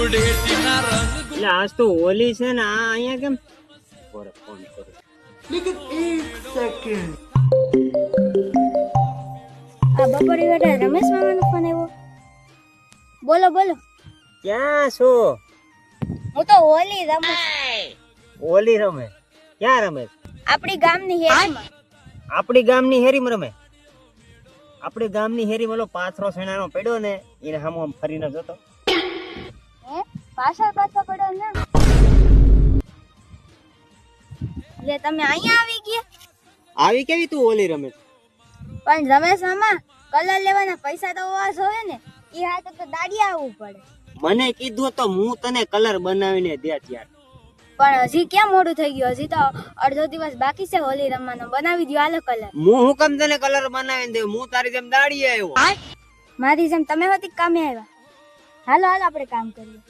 એટલે આજ તો હોલી છે ને આ અહીંયા કેમ ફોન કરું આ બપોરે બેટા રમેશ મામાનો ફોન આવ્યો. બોલો બોલો. ક્યાં છો? હું તો હોલી રમું. હોલી રમે? ક્યાં રમે? આપણી ગામની હેરીમાં. આપણી ગામની હેરીમાં રમે? આપણી ગામની હેરીમાં ઓલો પાથરો સેણાનો પડ્યો ને એને હામો આમ ફરીને જોતો. હે પાછળ પડ્યો ને. એટલે તમે અહીંયા આવી ગયા? આવી કેવી તું હોલી રમે? પણ રમેશ મામા કલર લેવાના પૈસા તો હોવા જોઈએ ને. ઈ હાથે તો દાડી આવવું પડે. મને કીધું તો હું તને કલર બનાવીને દે ત્યાર. પણ હજી ક્યાં મોડું થઈ ગયું? હજી તો અડધો દિવસ બાકી છે હોલી રમવાનો. બનાવી દો હાલો કલર. હું હુકમ તને કલર બનાવીને દે? હું તારી જેમ દાડી આવ્યો. મારી જેમ તમે હોતી કામે આવ્યા. હાલો હાલો આપણે કામ કરીએ.